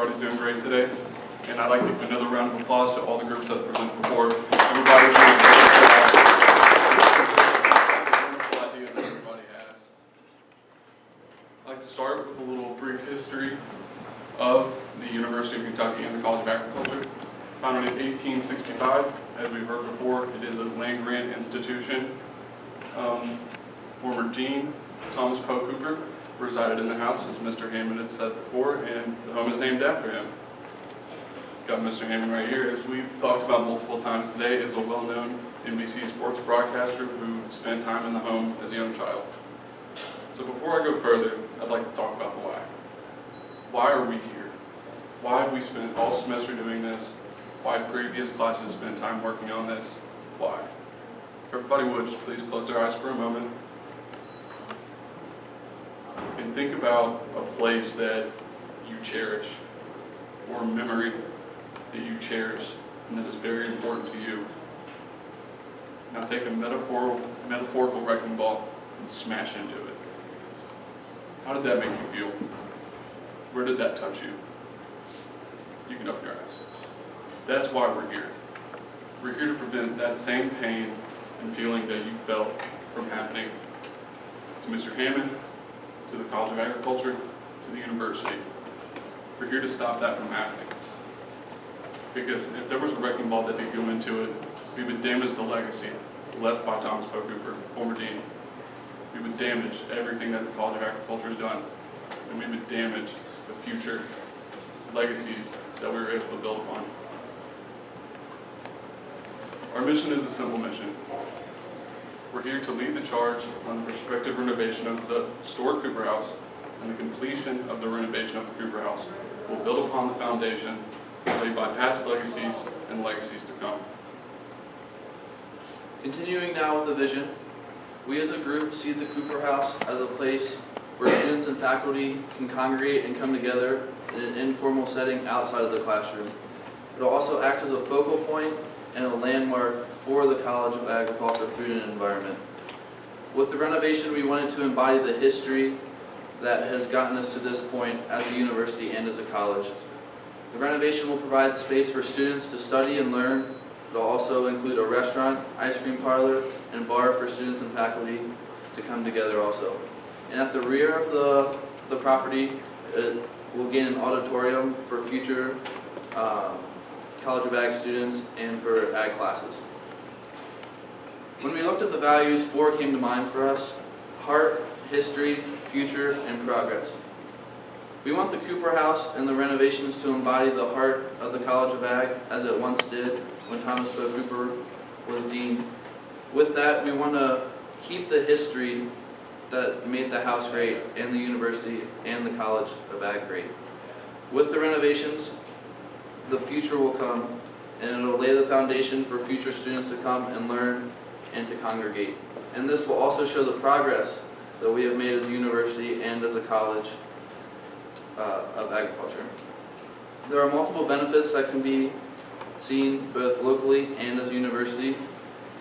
everybody's doing great today. And I'd like to give another round of applause to all the groups that presented before. Everybody's doing a great job. Wonderful ideas that everybody has. I'd like to start with a little brief history of the University of Kentucky and the College of Agriculture. Founded in 1865, as we've heard before, it is a land-grant institution. Former Dean Thomas Poe Cooper resided in the house, as Mr. Hammond had said before, and the home is named after him. Got Mr. Hammond right here. As we've talked about multiple times today, is a well-known NBC sports broadcaster who spent time in the home as a young child. So before I go further, I'd like to talk about the why. Why are we here? Why have we spent all semester doing this? Why have previous classes spent time working on this? Why? If everybody would, just please close their eyes for a moment and think about a place that you cherish, or a memory that you cherish and that is very important to you. Now take a metaphorical wrecking ball and smash into it. How did that make you feel? Where did that touch you? You can open your eyes. That's why we're here. We're here to prevent that same pain and feeling that you felt from happening to Mr. Hammond, to the College of Agriculture, to the university. We're here to stop that from happening. Because if there was a wrecking ball that did go into it, we would damage the legacy left by Thomas Poe Cooper, former dean. We would damage everything that the College of Agriculture has done. And we would damage the future legacies that we were able to build upon. Our mission is a simple mission. We're here to lead the charge on the prospective renovation of the historic Cooper House, and the completion of the renovation of the Cooper House will build upon the foundation laid by past legacies and legacies to come. Continuing now with the vision, we as a group see the Cooper House as a place where students and faculty can congregate and come together in an informal setting outside of the classroom. It will also act as a focal point and a landmark for the College of Agriculture, Food and Environment. With the renovation, we wanted to embody the history that has gotten us to this point as a university and as a college. The renovation will provide space for students to study and learn. It will also include a restaurant, ice cream parlor, and bar for students and faculty to come together also. And at the rear of the property, it will gain an auditorium for future College of Ag students and for ag classes. When we looked at the values, 4 came to mind for us: heart, history, future, and progress. We want the Cooper House and the renovations to embody the heart of the College of Ag as it once did when Thomas Poe Cooper was dean. With that, we want to keep the history that made the house great, and the university and the College of Ag great. With the renovations, the future will come, and it will lay the foundation for future students to come and learn and to congregate. And this will also show the progress that we have made as a university and as a college of agriculture. There are multiple benefits that can be seen both locally and as a university.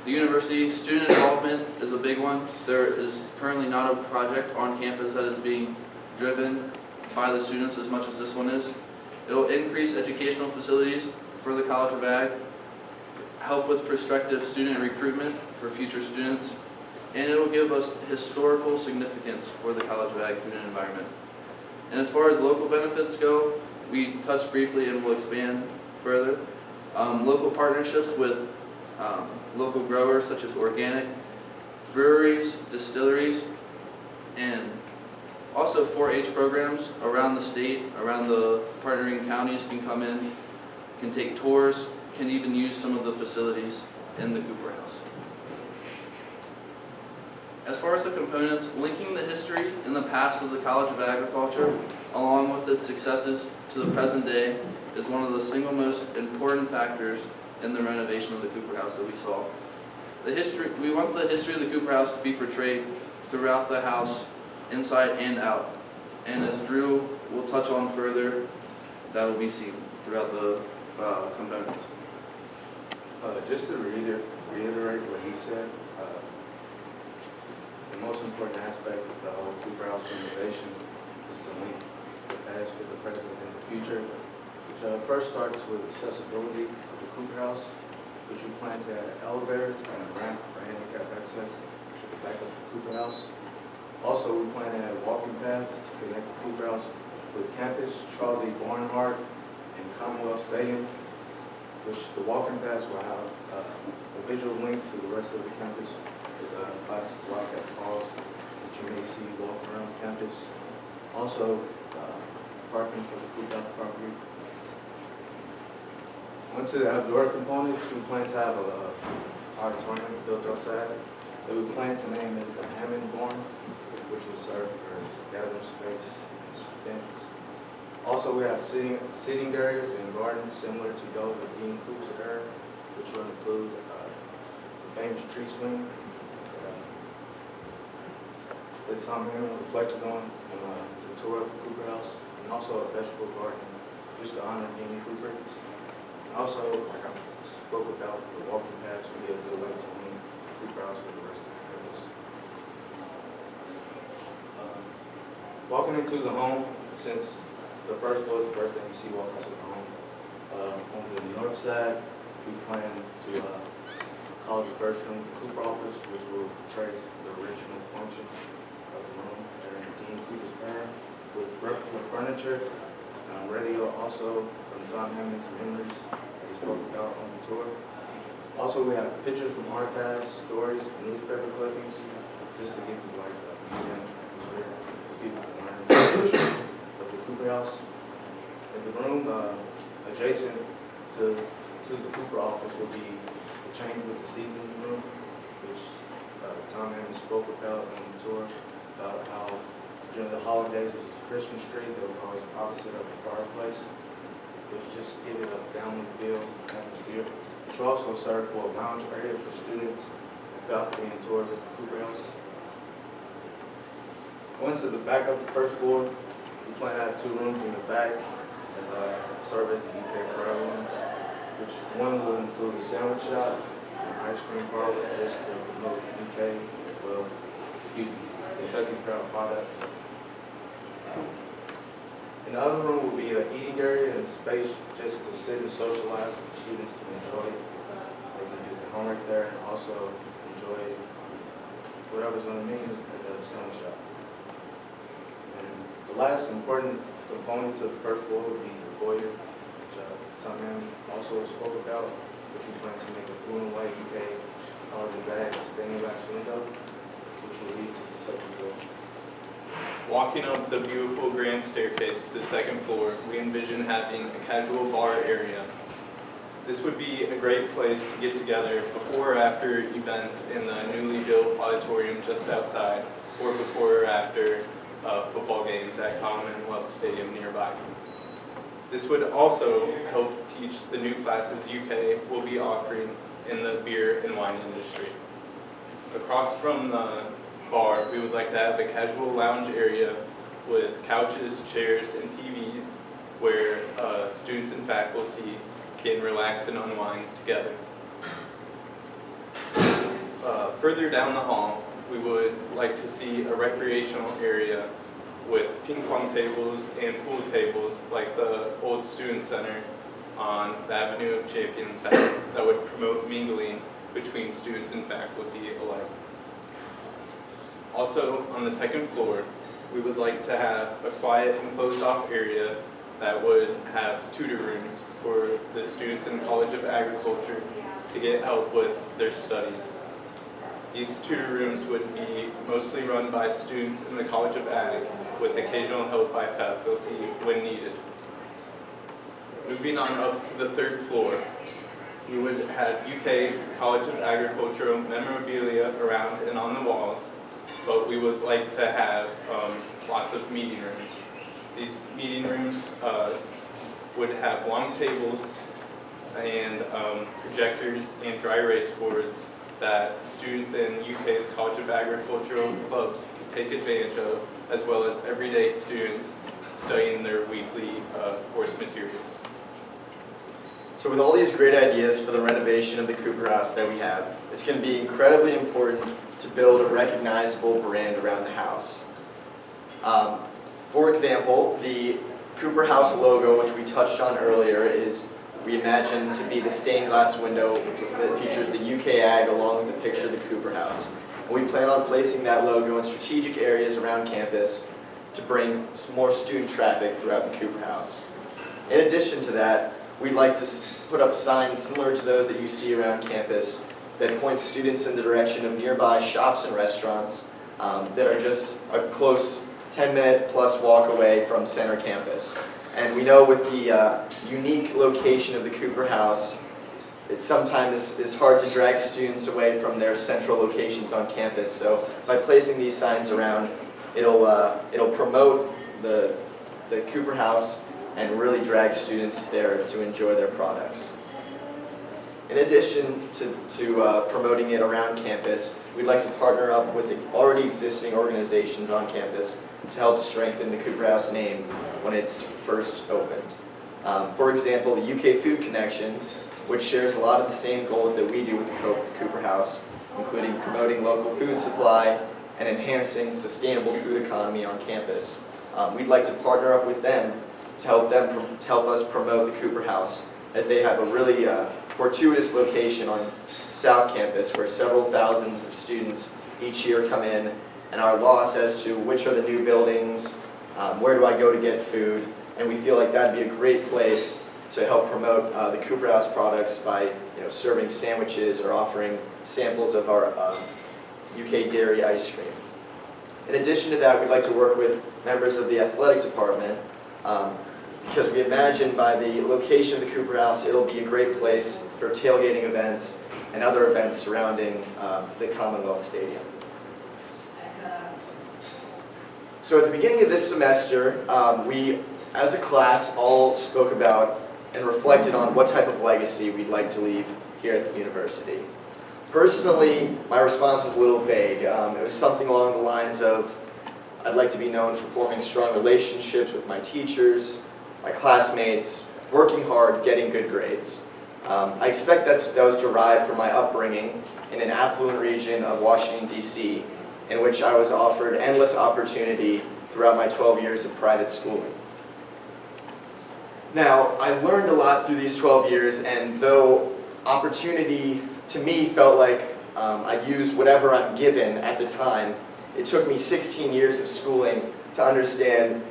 The university student involvement is a big one. There is currently not a project on campus that is being driven by the students as much as this one is. It will increase educational facilities for the College of Ag, help with prospective student recruitment for future students, and it will give us historical significance for the College of Ag, Food and Environment. And as far as local benefits go, we touched briefly and will expand further. Local partnerships with local growers such as organic breweries, distilleries, and also 4-H programs around the state, around the partnering counties can come in, can take tours, can even use some of the facilities in the Cooper House. As far as the components, linking the history and the past of the College of Agriculture, along with its successes to the present day, is one of the single most important factors in the renovation of the Cooper House that we saw. We want the history of the Cooper House to be portrayed throughout the house, inside and out. And as Drew will touch on further, that will be seen throughout the components. Just to reiterate what he said, the most important aspect of the whole Cooper House renovation is to link the past with the present and the future. first starts with accessibility of the Cooper House, which we plan to add elevators and a ramp for handicap access to the back of the Cooper House. Also, we plan to add walking paths to connect the Cooper House with campus, Charles E. Barnhart, and Commonwealth Stadium, which the walking paths will have a visual link to the rest of the campus with classic Wildcat Falls that you may see walking around campus. Also, parking for the Cooper House property. Onto the outdoor components, we plan to have an auditorium built outside that we plan to name as the Hammond Barn, which will serve for gathering space, events. Also, we have seating areas and gardens similar to those of Dean Coop's era, which will include the famous tree swing that Tom Hammond reflected on the tour of the Cooper House, and also a vegetable garden just to honor Dean Cooper. Also, like I spoke about, the walking paths will be a good way to link Cooper House with the rest of the campus. Walking into the home, since the first floor is the first thing you see walking into the home. On the north side, we plan to call the first room the Cooper office, which will trace the original function of the room during Dean Cooper's era, with replica furniture, radio also from Tom Hammond's memories that we spoke about on the tour. Also, we have pictures from archives, stories, and newspaper clippings, just to give you like a museum atmosphere for people to learn the history of the Cooper House. And the room adjacent to the Cooper office will be the Change with the Seasons room, which Tom Hammond spoke about on the tour, about how during the holidays, it was a Christmas tree that was always opposite of the fireplace, which just give it a family feel, atmosphere. Which will also serve for a lounge area for students and faculty and tours at the Cooper House. Going to the back of the first floor, we plan to have 2 rooms in the back as serve as the UK crowd rooms, which one will include a sandwich shop and an ice cream parlor just to promote UK, Kentucky Proud products. And the other room will be an eating area and space just to sit and socialize for students to enjoy. They can do the homework there and also enjoy whatever's on the menu at the sandwich shop. And the last important component to the first floor would be the foyer, which Tom Hammond also spoke about, which we plan to make a blue and white UK college bag stained glass window, which will lead to the second floor. Walking up the beautiful grand staircase to the second floor, we envision having a casual bar area. This would be a great place to get together before or after events in the newly built auditorium just outside, or before or after football games at Commonwealth Stadium nearby. This would also help teach the new classes UK will be offering in the beer and wine industry. Across from the bar, we would like to have a casual lounge area with couches, chairs, and TVs where students and faculty can relax and unwind together. Further down the hall, we would like to see a recreational area with ping pong tables and pool tables like the old student center on the Avenue of Champions had that would promote mingling between students and faculty alike. Also, on the second floor, we would like to have a quiet and closed-off area that would have tutor rooms for the students in the College of Agriculture to get help with their studies. These tutor rooms would be mostly run by students in the College of Ag with occasional help by faculty when needed. Moving on up to the third floor, we would have UK College of Agricultural memorabilia around and on the walls, but we would like to have lots of meeting rooms. These meeting rooms would have long tables and projectors and dry erase boards that students in UK's College of Agricultural clubs could take advantage of, as well as everyday students studying their weekly course materials. So with all these great ideas for the renovation of the Cooper House that we have, it's going to be incredibly important to build a recognizable brand around the house. For example, the Cooper House logo, which we touched on earlier, is we imagine to be the stained glass window that features the UK Ag along with a picture of the Cooper House. And we plan on placing that logo in strategic areas around campus to bring some more student traffic throughout the Cooper House. In addition to that, we'd like to put up signs similar to those that you see around campus that point students in the direction of nearby shops and restaurants that are just a close 10-minute plus walk away from center campus. And we know with the unique location of the Cooper House, it sometimes is hard to drag students away from their central locations on campus. So by placing these signs around, it'll promote the Cooper House and really drag students there to enjoy their products. In addition to promoting it around campus, we'd like to partner up with the already existing organizations on campus to help strengthen the Cooper House name when it's first opened. For example, the UK Food Connection, which shares a lot of the same goals that we do with the Cooper House, including promoting local food supply and enhancing sustainable food economy on campus. We'd like to partner up with them to help us promote the Cooper House, as they have a really fortuitous location on South Campus where several thousands of students each year come in, and our law says to which are the new buildings, where do I go to get food, and we feel like that'd be a great place to help promote the Cooper House products by serving sandwiches or offering samples of our UK dairy ice cream. In addition to that, we'd like to work with members of the athletic department because we imagine by the location of the Cooper House, it'll be a great place for tailgating events and other events surrounding the Commonwealth Stadium. So at the beginning of this semester, we, as a class, all spoke about and reflected on what type of legacy we'd like to leave here at the university. Personally, my response was a little vague. It was something along the lines of, I'd like to be known for forming strong relationships with my teachers, my classmates, working hard, getting good grades. I expect that was derived from my upbringing in an affluent region of Washington, D.C., in which I was offered endless opportunity throughout my 12 years of private schooling. Now, I learned a lot through these 12 years, and though opportunity to me felt like I used whatever I'm given at the time, it took me 16 years of schooling to understand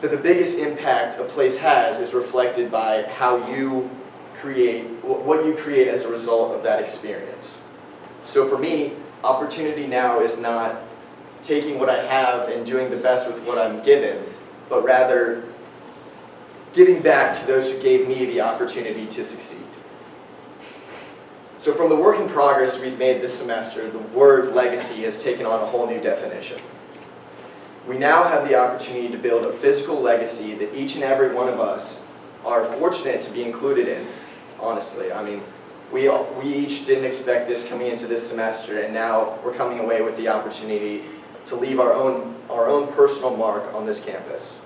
that the biggest impact a place has is reflected by how you create, what you create as a result of that experience. So for me, opportunity now is not taking what I have and doing the best with what I'm given, but rather giving back to those who gave me the opportunity to succeed. So from the work in progress we've made this semester, the word legacy has taken on a whole new definition. We now have the opportunity to build a physical legacy that each and every one of us are fortunate to be included in, honestly. I mean, we each didn't expect this coming into this semester, and now we're coming away with the opportunity to leave our own personal mark on this campus.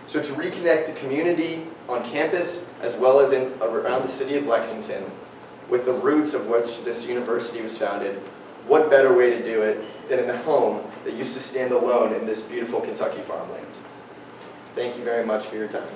So to reconnect the community on campus, as well as around the city of Lexington, with the roots of which this university was founded, what better way to do it than in the home that used to stand alone in this beautiful Kentucky farmland? Thank you very much for your time.